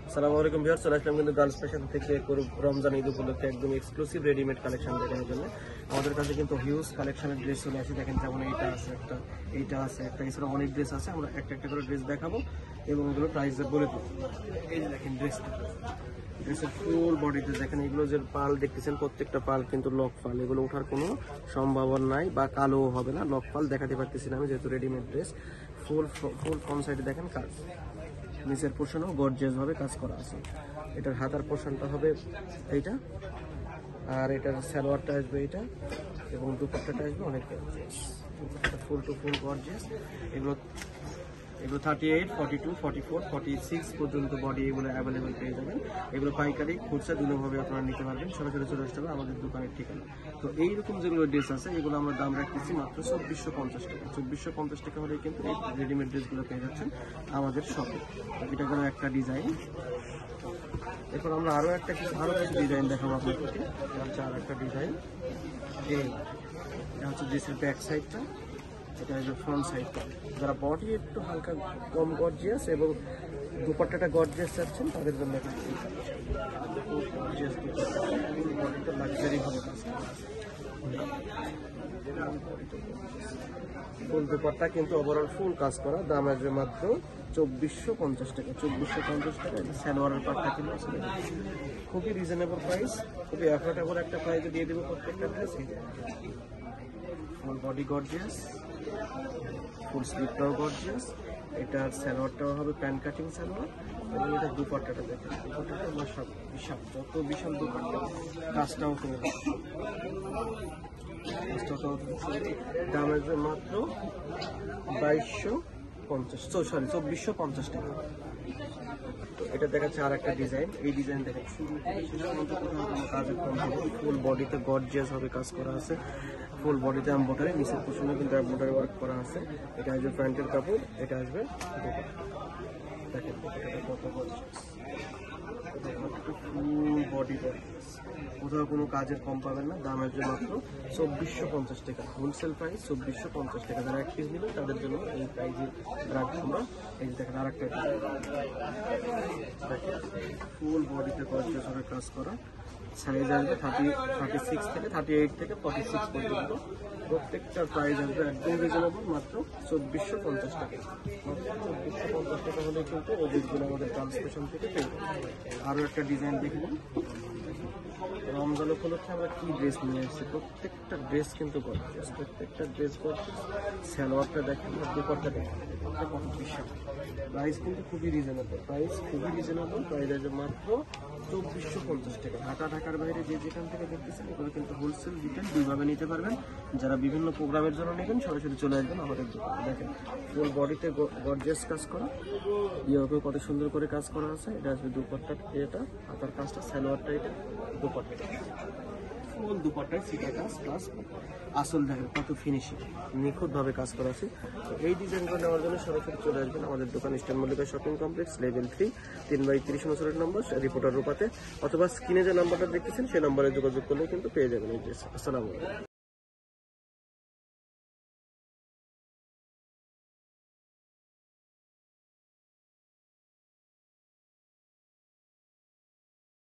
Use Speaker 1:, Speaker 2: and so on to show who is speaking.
Speaker 1: আসসালামু আলাইকুম ভিউয়ার্স, চলে আসলাম কিন্তু গার্লস ফ্যাশন থেকে রমজান ঈদ উপলক্ষে একদম এক্সক্লুসিভ রেডিমেড কালেকশন দেখানোর জন্য। আমাদের কাছে কিন্তু হিউজ কালেকশনের ড্রেস চলে আসে। দেখেন যেমন এইটা আছে একটা, এছাড়া অনেক ড্রেস আছে। আমরা একটা একটা করে ড্রেস দেখাবো এবং এগুলো প্রাইস বলে দেবো। এই যে দেখেন ড্রেসের ফুল বডিতে দেখেন, এগুলো যে পাল দেখতেছেন প্রত্যেকটা পাল কিন্তু লক পাল, এগুলো ওঠার কোনো সম্ভাবনা নাই বা কালো হবে না। লক পাল দেখাতে পারতেছি না আমি, যেহেতু রেডিমেড ড্রেস। ফুল ফ্রন্ট সাইডে দেখেন কাজ, নিচের পোর্শনও গর্জিয়াস ভাবে কাজ করা আছে। এটার হাতার পোর্শনটা হবে এইটা, আর এটার সালোয়ারটা আসবে এইটা, এবং দুপাট্টাটা আসবে অনেক গর্জিয়াস। ফুল টু ফুল গর্জিয়াস। এগুলো 38, 42, 44, 46 পর্যন্ত বডি এগুলো অ্যাভেলেবেল পেয়ে যাবেন। এগুলো পাইকারি খুচরা দুটোভাবে আপনারা নিতে পারবেন। সরাসরি চলে আসতে হবে আমাদের দোকানের ঠিকানা। তো এইরকম যেগুলো ড্রেস আছে এগুলো আমরা দাম রাখতেছি মাত্র 2450 টাকা। 2450 টাকা হলেই কিন্তু এই রেডিমেড ড্রেসগুলো পেয়ে যাচ্ছেন আমাদের শপে। এটা কোনো একটা ডিজাইন। এরপর আমরা আরও কিছু ডিজাইন দেখাবো আপনাদেরকে। এটা হচ্ছে আর একটা ডিজাইন। এটা হচ্ছে ড্রেসের ব্যাক সাইডটা, এটা হচ্ছে ফ্রন্ট সাইডটা। যারা বডি একটু হালকা কম গর্জিয়াস এবং দুপাট্টাটা গর্জিয়াস চাচ্ছেন তাদের জন্য বডিটা লাক্সারি ভাবে কাজ করা। ফুল দুপাট্টা কিন্তু ওভারঅল ফুল কাজ করা। দাম আসবে মাত্র 2450 টাকা। 2450 টাকা। সালোয়ারের পাটটা কিন্তু আসলে খুবই রিজনেবল প্রাইস, খুবই অ্যাফোর্ডেবল একটা প্রাইসে দিয়ে দেবো প্রত্যেকটা ড্রেস। ফুল বডি গর্জিয়াস, ফুল স্লিভটাও গর্জিয়াস। এটার সালোয়ারটাও হবে প্যান্ট কাটিং সালোয়ার, এবং এটা দুপাট্টাটা দেখেন, দুপাট্টাটা আমার সব বিশাল, যত বিশাল দুপাট্টা কাজটাও করে। দাম আসবে মাত্র 2450 টাকা। তো এটা দেখাচ্ছে আর একটা ডিজাইন। এই ডিজাইন দেখেন শুরু থেকে শেষ পর্যন্ত কোথাও কোনো কাজের কম হবে। ফুল বডিতে গর্জিয়াস ভাবে কাজ করা আছে। ফুল বডিতে এমব্রয়ডারি, নিচের পোর্শনে কিন্তু এমব্রয়ডারি ওয়ার্ক করা আছে। এটা আসবে প্যান্টের কাপড়, এটা আসবে দেখেন এটা কত গর্জিয়াস। ফুল বডি গর্জিয়াস, কোথাও কোনো কাজের কম পাবেন না। দাম আসবে মাত্র 2450 টাকা। হোলসেল প্রাইস 2450 টাকা। যারা এক পিস নেবেন তাদের জন্য এই প্রাইসে রাখবো আমরা। এই যে দেখেন আর একটা ফুল বডিতে গর্জিয়াস ভাবে কাজ করা। সাইজ আসবে 36 থেকে 38 থেকে 46 পর্যন্ত। প্রত্যেকটার প্রাইস আসবে একদম রিজনেবল, মাত্র 2450 টাকা। মাত্র 2450 টাকা হলে কিন্তু ওই ড্রেসগুলো আমাদের ট্রান্সপোর্টেশন থেকে পেয়ে যাবে। আরও একটা ডিজাইন দেখে নিন। রমজান উপলক্ষে আমরা কি ড্রেস নিয়ে এসেছি, প্রত্যেকটা ড্রেস কিন্তু গর্জিয়াস, প্রত্যেকটা ড্রেস গর্জিয়াস। সালোয়ারটা দেখেন, দুপাট্টা দেখেন, কত বিশাল। প্রাইস কিন্তু খুবই রিজনেবল, প্রাইস আছে মাত্র 2450 টাকা। ঢাকার বাইরে যে যেখান থেকে দেখতেছেন এগুলো কিন্তু হোলসেল রিটেল দুইভাবে নিতে পারবেন। যারা বিভিন্ন প্রোগ্রামের জন্য নেবেন সরাসরি চলে আসবেন আমাদের দোকানে। দেখেন ফুল বডিতে গর্জিয়াস কাজ করা, ইয়েও কত সুন্দর করে কাজ করা আছে। এটা আসবে দুপাট্টা, এটা হাতার কাজটা, সালোয়ারটা, এটা দুপাট্টা, ফুল দুপাট্টায় সিটা কাজ প্লাস আসল দেখেন কত ফিনিশিং, নিখুঁত ভাবে কাজ করা আছে। তো এই ডিজাইনগুলো নেওয়ার জন্য সরাসরি চলে আসবেন আমাদের দোকান, eastern Mallika shopping complex, level 3, 3/30 নম্বর নম্বর, রিপোর্টার রূপাতে, অথবা স্ক্রিনে যে নাম্বারটা দেখতেছেন সেই নম্বরে যোগাযোগ করলে কিন্তু পেয়ে যাবেন এই ড্রেস। আসসালামু আলাইকুম।